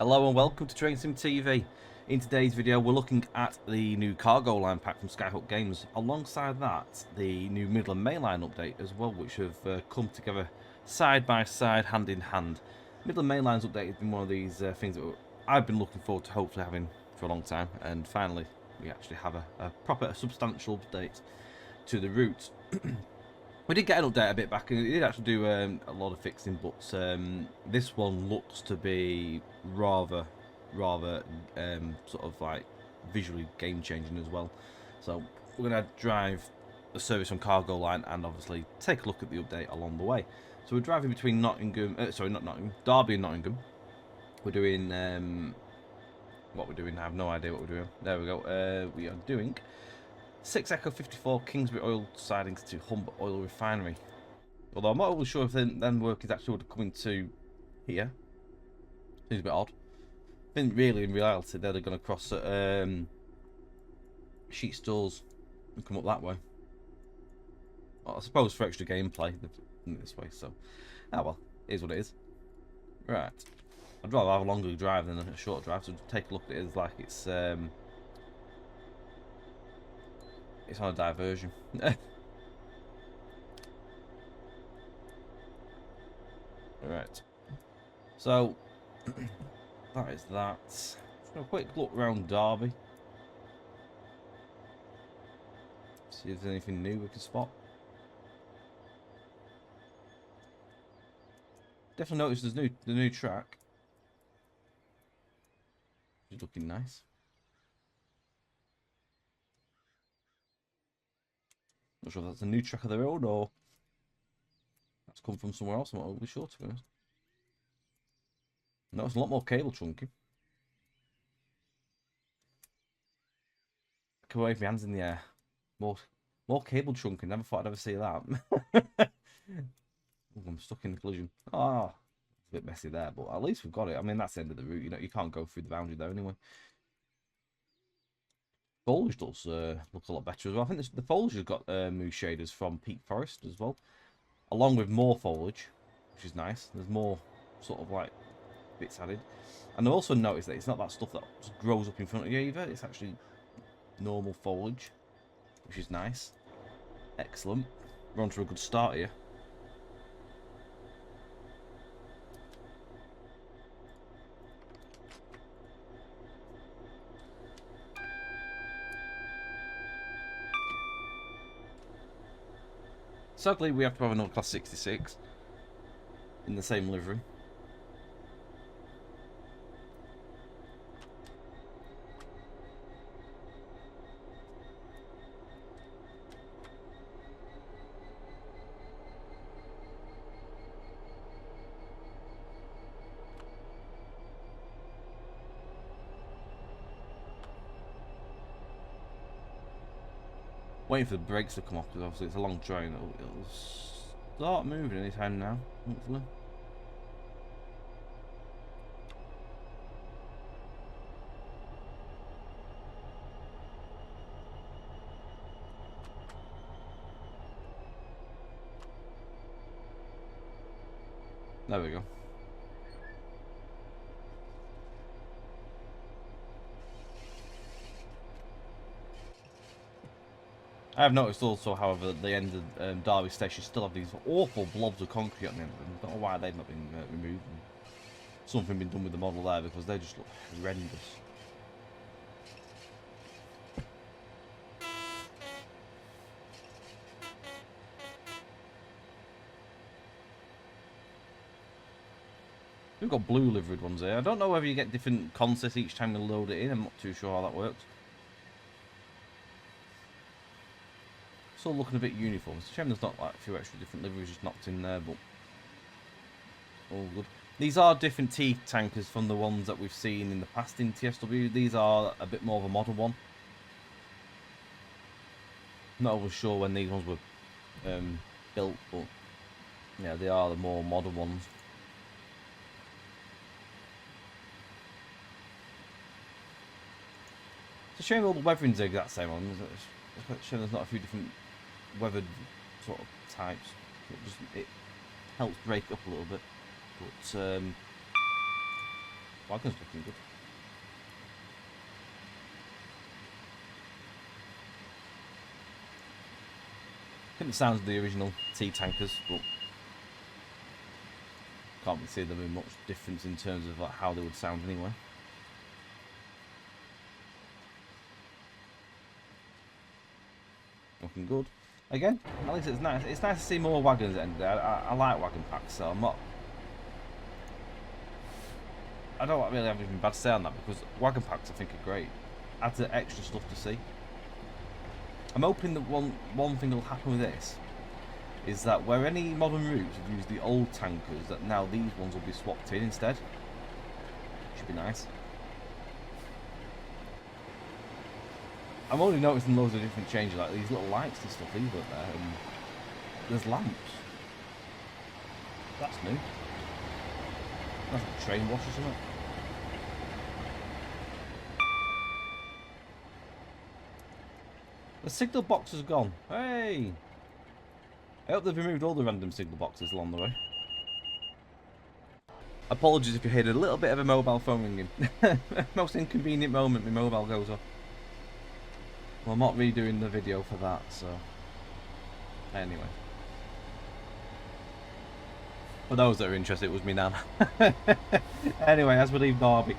Hello and welcome to Train Sim TV. In today's video we're looking at the new cargo line pack from Skyhook Games. Alongside that, the new Midland Main Line update as well, which have come together side by side, hand in hand. Midland Main Line's update has been one of these things that I've been looking forward to hopefully having for a long time, and finally we actually have a proper, substantial update to the route. We did get an update a bit back, and it did actually do a lot of fixing, but this one looks to be rather sort of like visually game changing as well. So we're gonna drive the service on cargo line and obviously take a look at the update along the way. So we're driving between Nottingham, sorry, not Nottingham, Derby and Nottingham. We're doing what we're doing. I have no idea what we're doing. There we go. We are doing 6 Echo 54 Kingsbury oil sidings to Humber Oil Refinery. Although I'm not really sure if them work is actually coming to here. Seems a bit odd. I think really in reality they're going to cross at Sheet Stores and come up that way. Well, I suppose for extra gameplay this way, so well, it is what it is. Right. I'd rather have a longer drive than a short drive, so take a look at it as like it's on a diversion. Right. So that is that. Just a quick look around Derby. See if there's anything new we can spot. Definitely noticed there's the new track. It's looking nice. Not sure if that's a new track of their own or that's come from somewhere else. I'm not really sure, to be honest. Notice a lot more cable trunking. I can wave my hands in the air. More cable trunking. Never thought I'd ever see that. Ooh, I'm stuck in the collision. Ah, it's a bit messy there, but at least we've got it. I mean, that's the end of the route. You know, you can't go through the boundary there anyway. Foliage does look a lot better as well. I think the foliage has got moose shaders from Peak Forest as well, along with more foliage, which is nice. There's more sort of like bits added, and I also noticed that it's not that stuff that just grows up in front of you either. It's actually normal foliage, which is nice. Excellent. We're on to a good start here. Sadly, we have to have another Class 66 in the same livery. Waiting for the brakes to come off because obviously it's a long train. It'll start moving anytime now, hopefully. There we go. I have noticed also, however, at the end of Derby Station still have these awful blobs of concrete on the end of them. I don't know why they've not been removed. Something been done with the model there because they just look horrendous. We've got blue liveried ones here. I don't know whether you get different consists each time you load it in. I'm not too sure how that works. It's all looking a bit uniform. It's a shame there's not like a few extra different liveries just knocked in there, but all good. These are different T-tankers from the ones that we've seen in the past in TSW. These are a bit more of a modern one. Not always sure when these ones were built, but yeah, they are the more modern ones. It's a shame all the weathering's the exact same one. It's a shame there's not a few different weathered sort of types. It helps break up a little bit, but Wagon's looking good. I think the sounds of the original T-tankers, but can't really see there being much difference in terms of like how they would sound anyway. Looking good. Again, at least it's nice. It's nice to see more wagons at the end of the day. I like wagon packs, so I'm not. I don't really have anything bad to say on that because wagon packs I think are great. Adds extra stuff to see. I'm hoping that one thing will happen with this is that where any modern routes have used the old tankers, that now these ones will be swapped in instead. Should be nice. I'm already noticing loads of different changes, like these little lights and stuff, these up there, and there's lamps. That's new. That's like a train wash or something. The signal box has gone. Hey! I hope they've removed all the random signal boxes along the way. Apologies if you heard a little bit of a mobile phone ringing. Most inconvenient moment, my mobile goes off. Well, I'm not redoing the video for that, so... Anyway. For those that are interested, it was me nan. Anyway, as we leave Derby,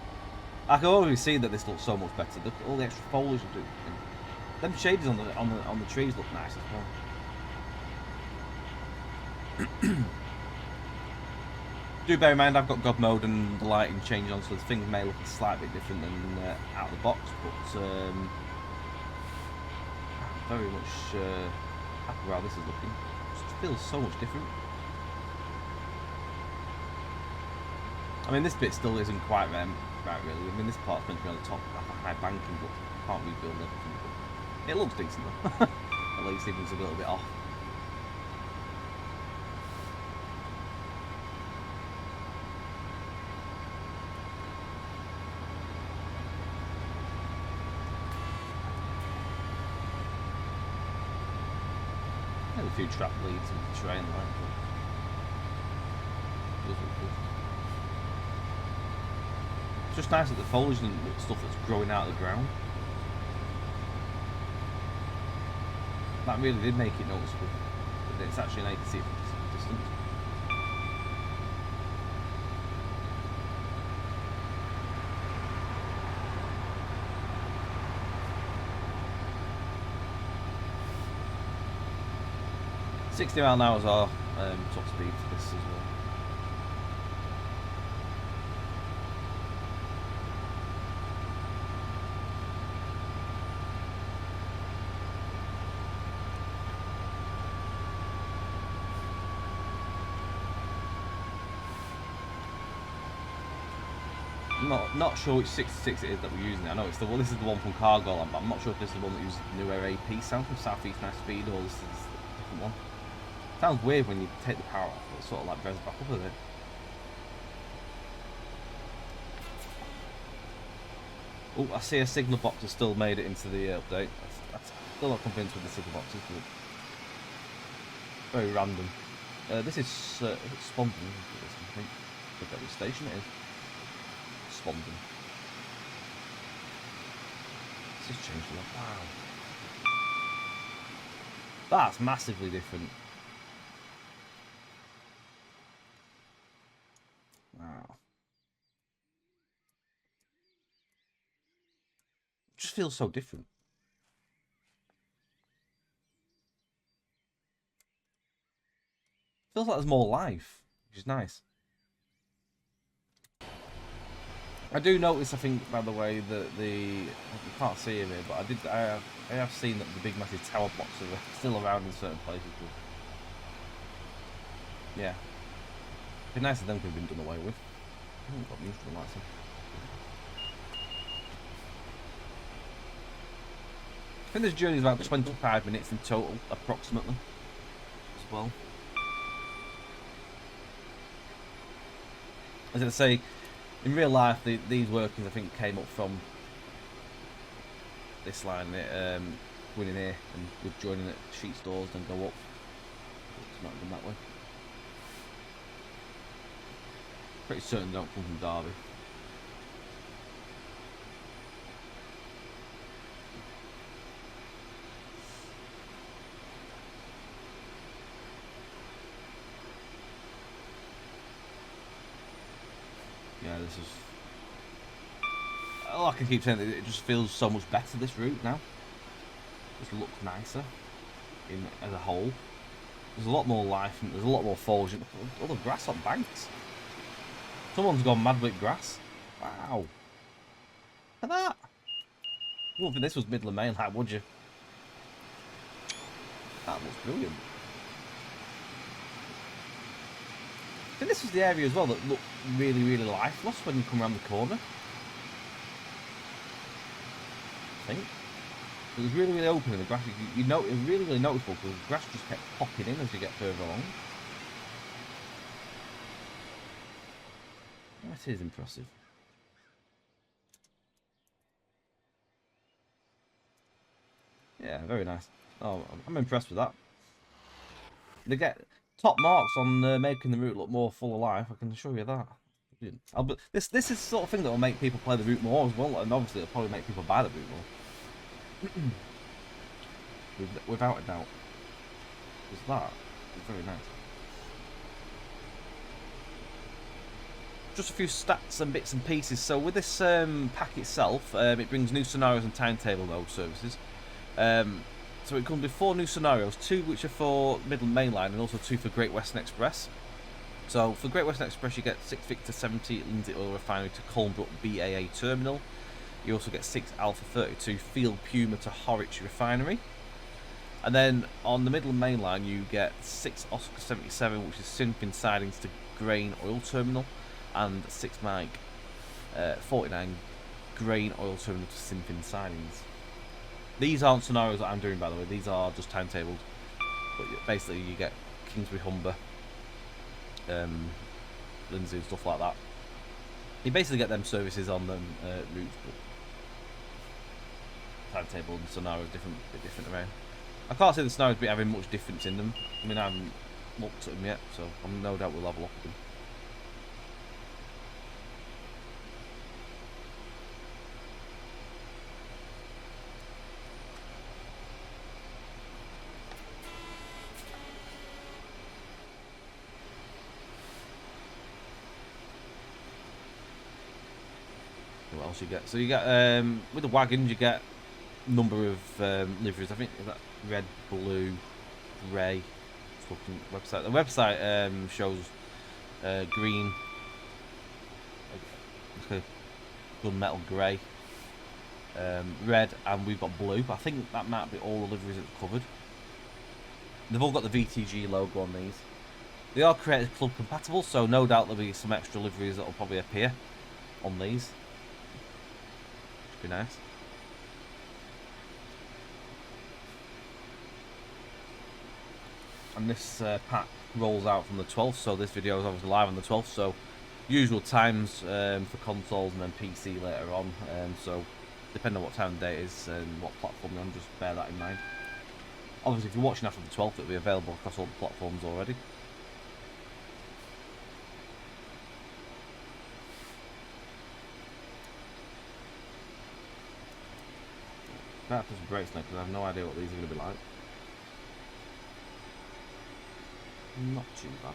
I can already see that this looks so much better. Look at all the extra foliage to do. Them shaders on the trees look nice as well. Do bear in mind I've got God mode and the lighting changed on, so the things may look a slight bit different than out of the box, but very much happy with how this is looking. It feels so much different. I mean, this bit still isn't quite right really. I mean, this part's meant to be on the top, like a high banking, but can't rebuild everything. It looks decent though. At least even it's a little bit off. There's a few trap leads in the terrain like that. Does look good. It's just nice that the foliage and stuff that's growing out of the ground. That really did make it noticeable. But it's actually nice to see it from a distance. £60 mph are top speed for this as well. Not sure which 66 it is that we're using. I know it's the one. This is the one from Cargo Line, but I'm not sure if this is the one that uses the newer AP sound from South East Nice Speed, or this is a different one. Sounds weird when you take the power off. It sort of like revs back up a bit. Oh, I see a signal box has still made it into the update. That's still not convinced with the signal boxes, but very random. This is Spondon, I think. I forget which station it is. Spondon. This has changed a lot. Wow. That's massively different. Wow. It just feels so different. Feels like there's more life, which is nice. I do notice, I think, by the way, that you can't see it here, but I have seen that the big massive tower blocks are still around in certain places. But yeah, it'd be nice if them could have been done away with. I haven't got used to the lights. I think this journey is about 25 minutes in total, approximately, as well. As I say, in real life, these workings I think came up from this line, going in here and with joining at sheet stores, then go up. It's not done that way. Pretty certain they don't come from Derby. this is... Oh, I can keep saying that it just feels so much better, this route now. Just looks nicer as a whole. There's a lot more life and there's a lot more foliage. All the grass on banks. Someone's gone mad with grass. Wow. Look at that. You wouldn't think this was Midland Main Line, would you? That looks brilliant. I think this was the area as well that looked really, really lifeless when you come around the corner. I think. It was really, really open in the grass. You know, it was really, really noticeable because the grass just kept popping in as you get further along. That is impressive. Yeah, very nice. Oh, I'm impressed with that. They get top marks on making the route look more full of life. I can assure you that. But this is the sort of thing that will make people play the route more as well, and obviously it'll probably make people buy the route more. Without a doubt. Because that is very nice. Just a few stats and bits and pieces. So with this pack itself, it brings new scenarios and timetable mode services. So it comes with 4 new scenarios, 2 which are for Midland Main Line and also 2 for Great Western Express. So for Great Western Express you get 6 Victor 70 Lindsay Oil Refinery to Colnbrook BAA Terminal. You also get 6 Alpha 32 Field Puma to Horwich Refinery. And then on the Midland Main Line you get 6 Oscar 77 which is Sinfin Sidings to Grain Oil Terminal, and 6 Mike 49 Grain Oil Terminal to Sinfin Sidings. These aren't scenarios that I'm doing, by the way. These are just timetabled. But basically, you get Kingsbury Humber, Lindsay, and stuff like that. You basically get them services on them routes, but timetable and scenarios bit different around. I can't say the scenarios be having much difference in them. I mean, I haven't looked at them yet, so I'm no doubt we'll have a look at them. What else you get? So you get with the wagons you get number of liveries. I think is that red, blue, grey. Website. The website shows green, like a gunmetal grey, red, and we've got blue. I think that might be all the liveries that's covered. They've all got the VTG logo on these. They are Creators Club compatible, so no doubt there'll be some extra liveries that will probably appear on these. Be nice. And this pack rolls out from the 12th, so this video is obviously live on the 12th, so usual times for consoles and then PC later on, so depending on what time of day it is and what platform you're on, just bear that in mind. Obviously if you're watching after the 12th it'll be available across all the platforms already. I have to put some brakes now because I have no idea what these are going to be like. Not too bad.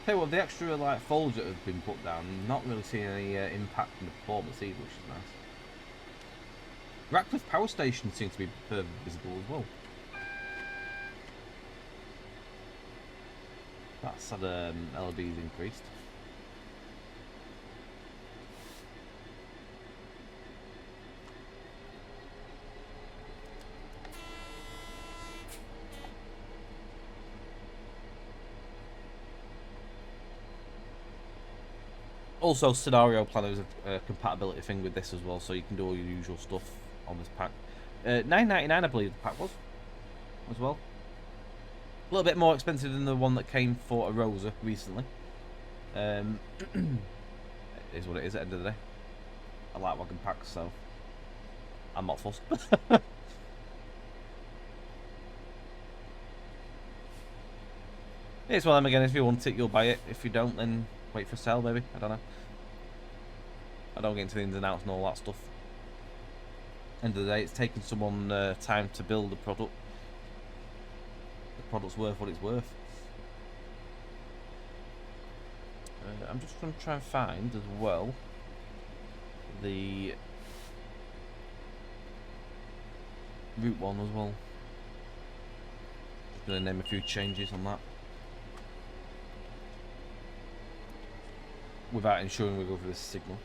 Tell you what, the extra like folds that have been put down, not really seeing any impact in the performance either, which is nice. Ratcliffe Power Station seems to be further visible as well. That's had LEDs increased. Also, scenario planner is a compatibility thing with this as well, so you can do all your usual stuff on this pack. $9.99 I believe the pack was, as well. A little bit more expensive than the one that came for a Rosa recently. It is what it is at the end of the day. I like wagon packs, so I'm not fussed. It's one of them again. If you want it, you'll buy it. If you don't, then wait for sale, maybe. I don't know. I don't get into the ins and outs and all that stuff. End of the day, it's taking someone time to build the product. The product's worth what it's worth. I'm just going to try and find as well the route one as well. Just going to name a few changes on that without ensuring we go for this signal.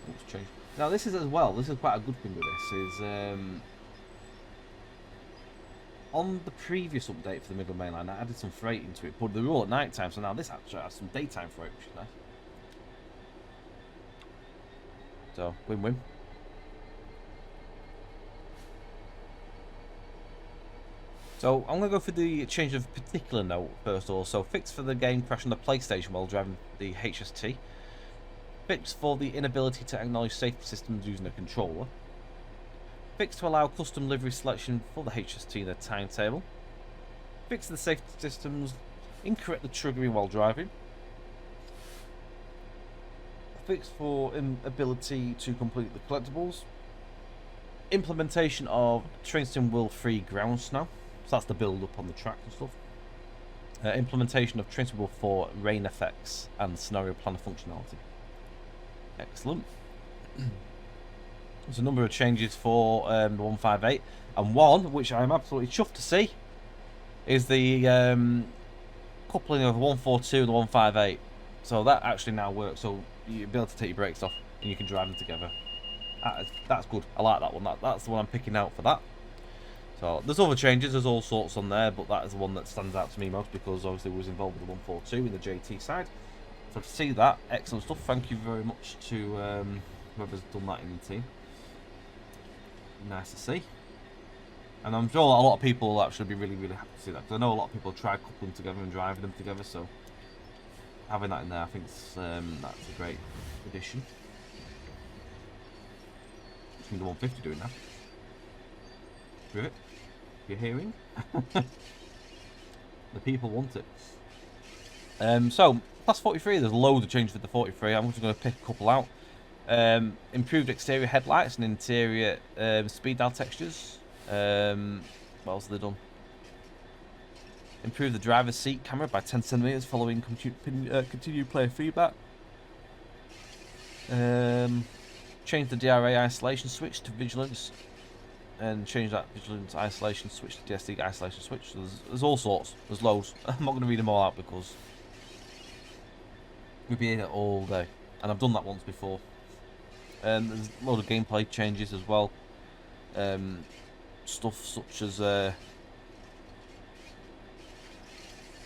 Oops, change. Now this is as well. This is quite a good thing with this. Is on the previous update for the Midland Main Line, I added some freight into it, but they were all at night time, so now this actually has some daytime freight, which is nice. So, win-win. So, I'm going to go for the change of particular note first of all. So, fix for the game crash on the PlayStation while driving the HST. Fix for the inability to acknowledge safety systems using a controller. Fix to allow custom livery selection for the HST in the timetable. Fix the safety systems, incorrect the triggering while driving. Fix for inability to complete the collectibles. Implementation of train sim wheel free ground snow. So that's the build up on the track and stuff. Implementation of train sim wheel for rain effects and scenario planner functionality. Excellent. There's a number of changes for the 158, and one which I'm absolutely chuffed to see is the coupling of the 142 and the 158. So that actually now works. So you'll be able to take your brakes off and you can drive them together. That's good. I like that one. That's the one I'm picking out for that. So there's other changes. There's all sorts on there, but that is the one that stands out to me most because obviously it was involved with the 142 in the JT side. So to see that, excellent stuff. Thank you very much to whoever's done that in the team. Nice to see. And I'm sure a lot of people will actually be really, really happy to see that. Because I know a lot of people try coupling together and driving them together. So having that in there, I think that's a great addition. What's the 150 doing now? Rivet, you're hearing? The people want it. So, class 43, there's loads of changes for the 43. I'm just going to pick a couple out. Improved exterior headlights and interior speed dial textures. What else have they done? Improve the driver's seat camera by 10 centimeters following continued player feedback. Change the DRA isolation switch to vigilance, and change that vigilance isolation switch to DSD isolation switch. So there's all sorts. There's loads. I'm not going to read them all out because we'd be here all day, and I've done that once before. There's a load of gameplay changes as well. Stuff such as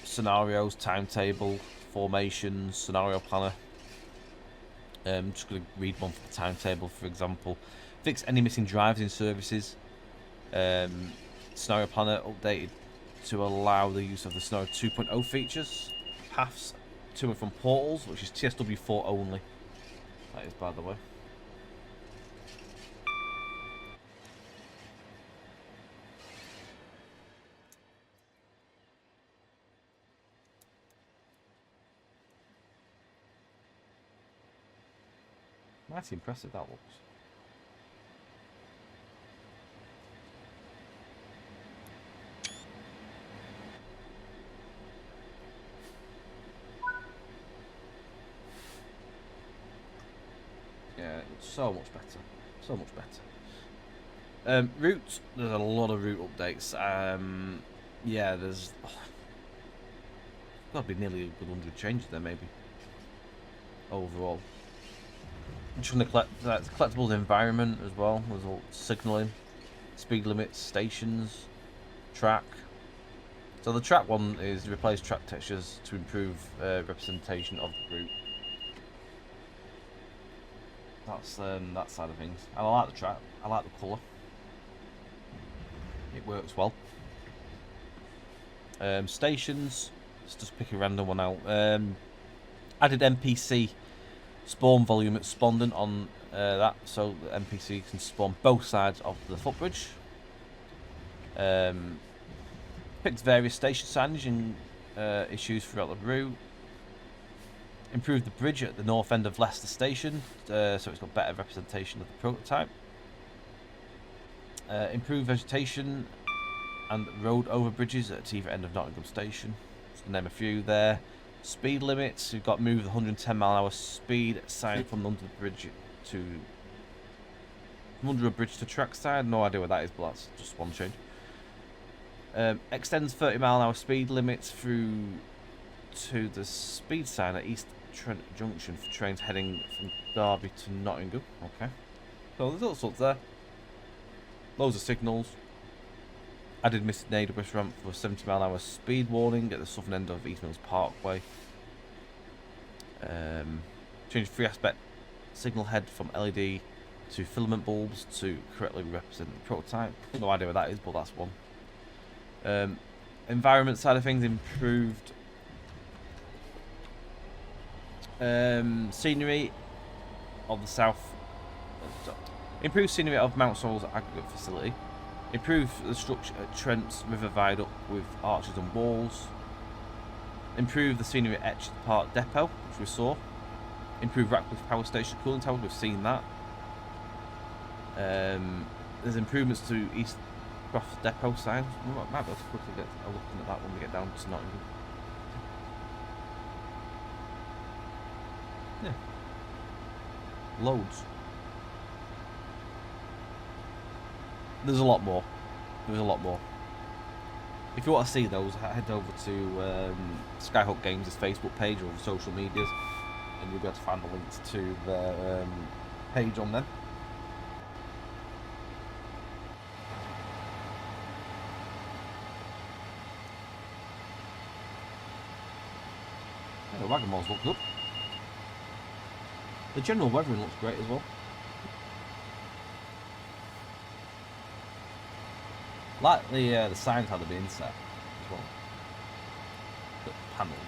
scenarios, timetable, formations, scenario planner. I'm just going to read one for the timetable, for example. Fix any missing drives in services. Scenario planner updated to allow the use of the Scenario 2.0 features. Paths to and from portals, which is TSW4 only. That is, by the way. Mighty impressive that looks. Yeah, it's so much better. So much better. Route, there's a lot of route updates. Yeah, there's got to be nearly a good 100 changes there, maybe. Overall. Just from the collectibles environment as well. There's all signalling, speed limits, stations, track. So the track one is replace track textures to improve representation of the route. That's that side of things. And I like the track. I like the colour. It works well. Stations. Let's just pick a random one out. Added NPC spawn volume expandant on that, so the NPC can spawn both sides of the footbridge. Picked various station signage and issues throughout the route. Improved the bridge at the north end of Leicester Station, so it's got better representation of the prototype. Improved vegetation and road over bridges at either end of Nottingham Station. Just to name a few there. Speed limits, we've got moved 110-mile-an-hour speed sign from under the bridge to... from under a bridge to track side. No idea what that is, but that's just one change. Extends 30-mile-an-hour speed limits through to the speed sign at East Trent Junction for trains heading from Derby to Nottingham. Okay. So there's all sorts there. Loads of signals. Added Mr. Neighbourhood ramp for a 70-mile-an-hour speed warning at the southern end of East Mills Parkway. Changed 3-aspect signal head from LED to filament bulbs to correctly represent the prototype. No idea what that is, but that's one. Environment side of things improved. Scenery of the south. Improved scenery of Mount Sorrel's aggregate facility. Improve the structure at Trent's River Viaduct with arches and walls. Improve the scenery at Etched Park Depot, which we saw. Improve Ratcliffe Power Station cooling tower, we've seen that. There's improvements to East Croft Depot sign. We might be able to quickly get a look at that when we get down to Nottingham. Yeah. Loads. There's a lot more. There's a lot more. If you want to see those, head over to Skyhook Games' Facebook page or social medias, and you'll be able to find the links to their page on them. Yeah, the Wagon models look good. The general weathering looks great as well. Like the signs how they've been set as well. The panels.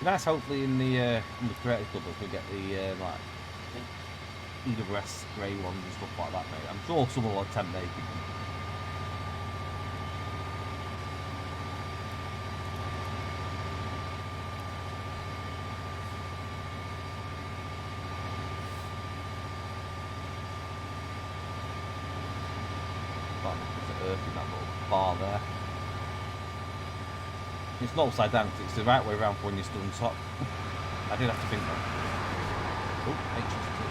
Nice, hopefully in the creative club we get the like EWS grey ones and stuff like that, mate. I'm sure someone will attempt making them. Got a earth in that little bar there. It's not upside down, it's the right way around for when you're stood on top. I did have to think that. Oh, HS2.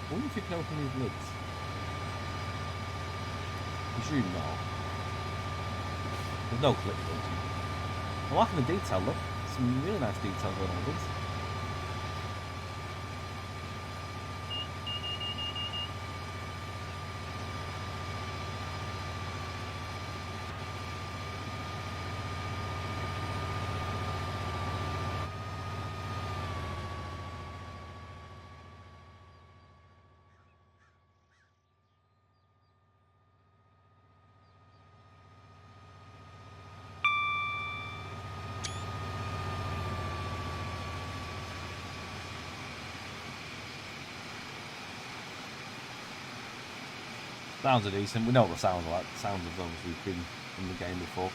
I wonder if you can open these lids. I presume not. There's no clip though. I'm liking the detail, look. Some really nice details going on with this. Sounds are decent. We know what the sounds are like. The sounds of those we've been in the game before.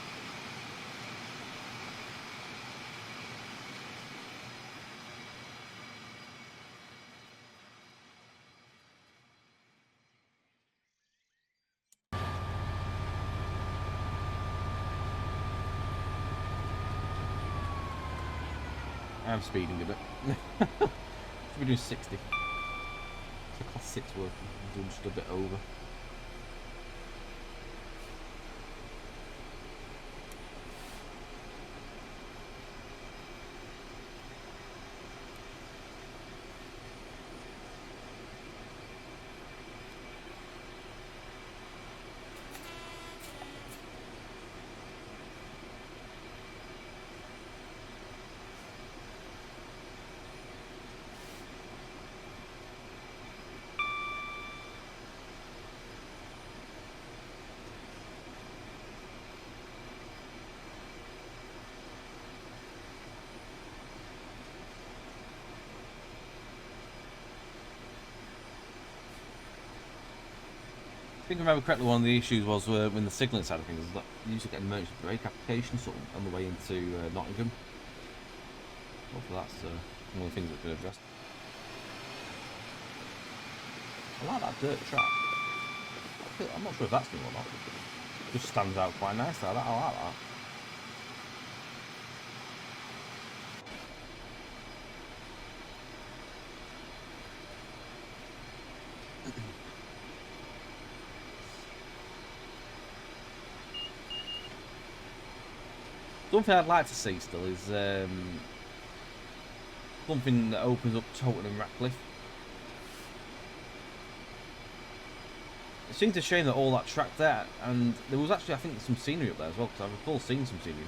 I'm speeding a bit. Should we do 60? It's a class 6 work. I'm doing just a bit over. think I remember correctly, one of the issues was when the signalling side of things, that you used to get an emergency brake application sort of on the way into Nottingham. Hopefully that's one of the things that's been addressed. I like that dirt track. I'm not sure if that's new or not. It just stands out quite nicely. I like that. Something I'd like to see still is something that opens up Towton and Ratcliffe. It seems a shame that all that track there, and there was actually, I think, some scenery up there as well, because I recall seeing some scenery.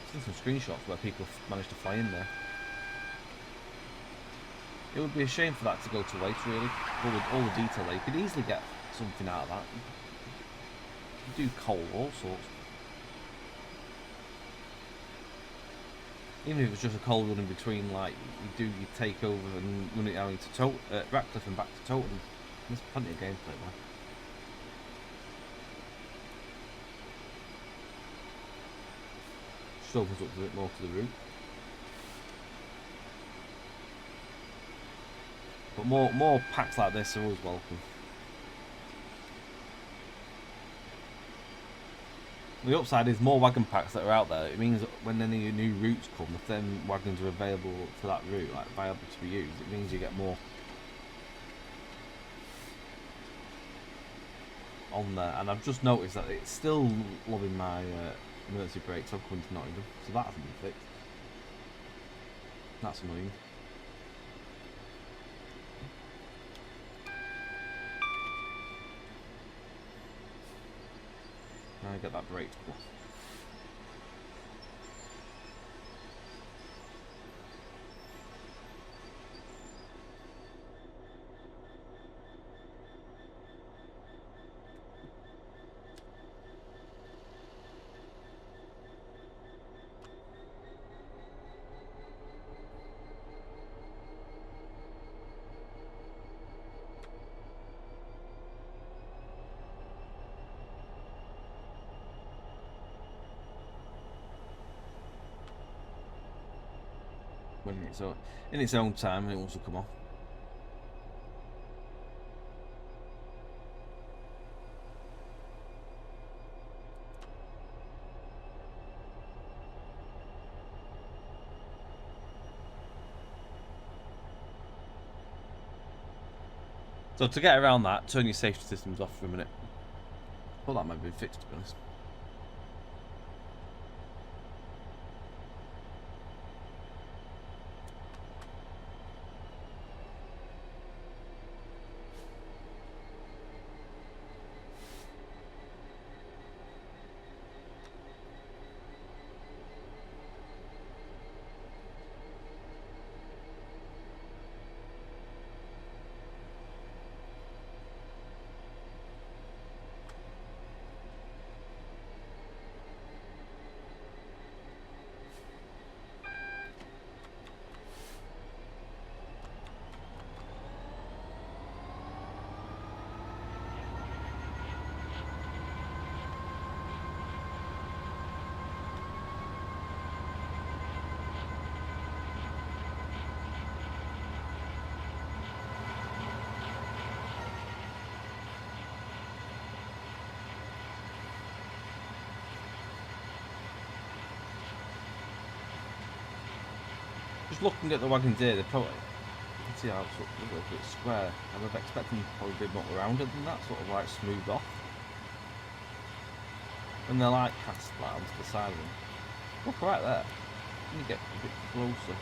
I've seen some screenshots where people managed to fly in there. It would be a shame for that to go to waste, really. All the detail there. You could easily get something out of that. You do coal, all sorts. Even if it was just a coal run in between, like, you take over and run it out into Ratcliffe and back to Towton. There's plenty of gameplay there. Just opens up a bit more to the route. But more packs like this are always welcome. The upside is more wagon packs that are out there. It means that when any new routes come, if then wagons are available for that route, like viable to be used, it means you get more on there. And I've just noticed that it's still loving my emergency brakes. I'm coming to Nottingham, so that hasn't been fixed. That's annoying. I get that brake. In its own time, it wants to come off. So to get around that, turn your safety systems off for a minute. Well, that might have been fixed, to be honest. Just looking at the wagons here, they're probably, you can see how it's a little bit square. I was expecting probably a bit more rounded than that, sort of like smoothed off. And they're like cast like onto the side of them. Look right there. Let me get a bit closer.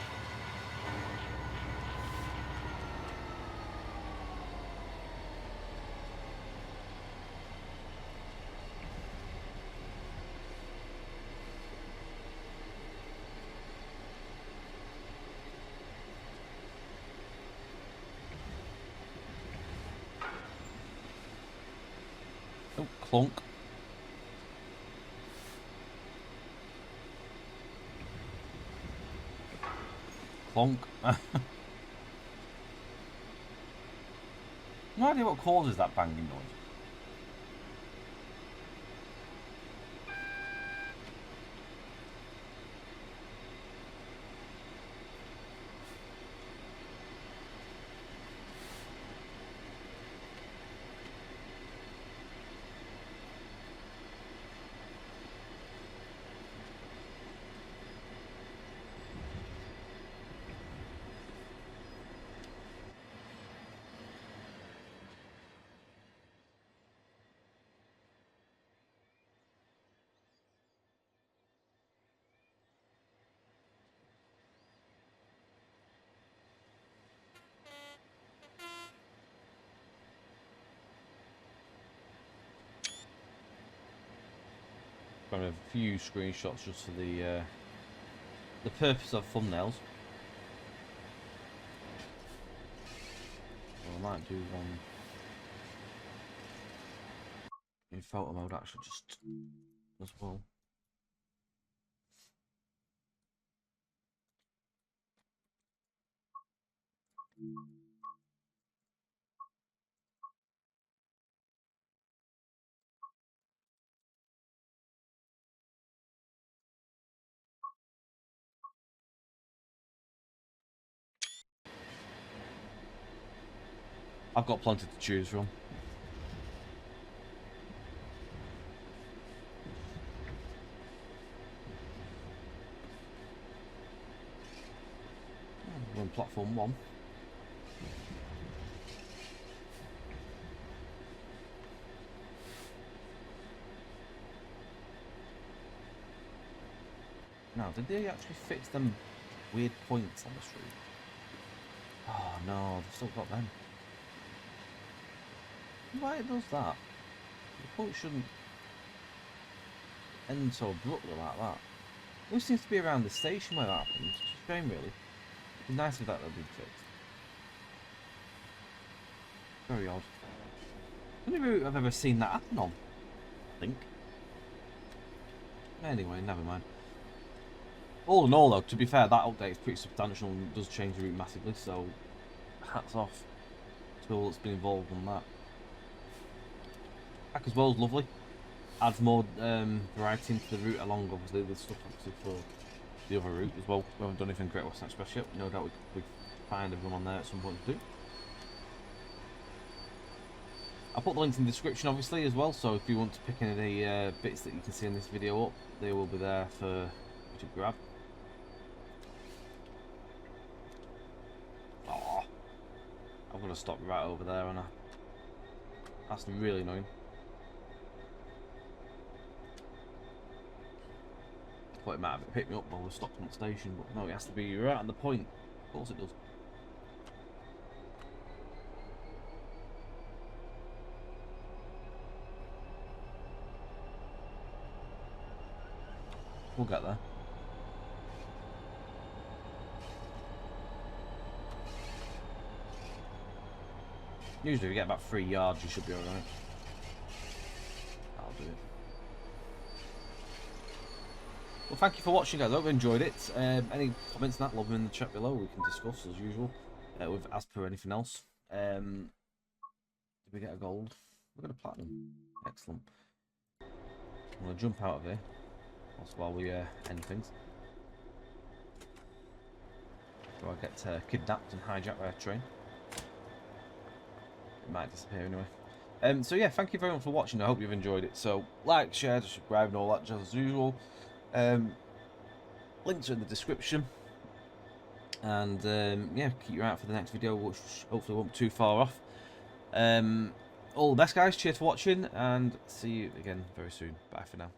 Oh, clunk. Clunk. No idea what causes that banging noise. grabbing a few screenshots just for the purpose of thumbnails. Well, I might do one in photo mode actually, just as well. I've got plenty to choose from. We're on platform 1. Now, did they actually fix them weird points on the street? Oh no, they've still got them. Why it does that? The point shouldn't end so abruptly like that. It seems to be around the station where that happens. It's a shame, really. It'd be nice if that had been fixed. Very odd. Only route I've ever seen that happen on, I think. Anyway, never mind. All in all, though, to be fair, that update is pretty substantial and does change the route massively, so hats off to all that's been involved on that. Back as well is lovely. Adds more variety into the route, along obviously with stuff obviously for the other route as well. We haven't done anything Great Western Express yet. No doubt we find everyone on there at some point to do. I'll put the links in the description obviously as well, so if you want to pick any of the bits that you can see in this video up, they will be there for you to grab. Oh, I'm going to stop right over there, and that's really annoying. I thought it might have picked me up while we stopped on the station, but no, it has to be right on the point. Of course it does. We'll get there. Usually if you get about 3 yards you should be alright. I'll do it. Well, thank you for watching, guys. I hope you enjoyed it. Any comments on that, love them in the chat below. We can discuss as usual, with as per anything else. Did we get a gold? We got a platinum. Excellent. I'm gonna jump out of here while we end things. So I get kidnapped and hijacked by a train. It might disappear anyway. So yeah, thank you very much for watching. I hope you've enjoyed it. So like, share, subscribe, and all that just as usual. Links are in the description. And yeah, keep your eye out for the next video, which hopefully won't be too far off. All the best, guys. Cheers for watching, and see you again very soon. Bye for now.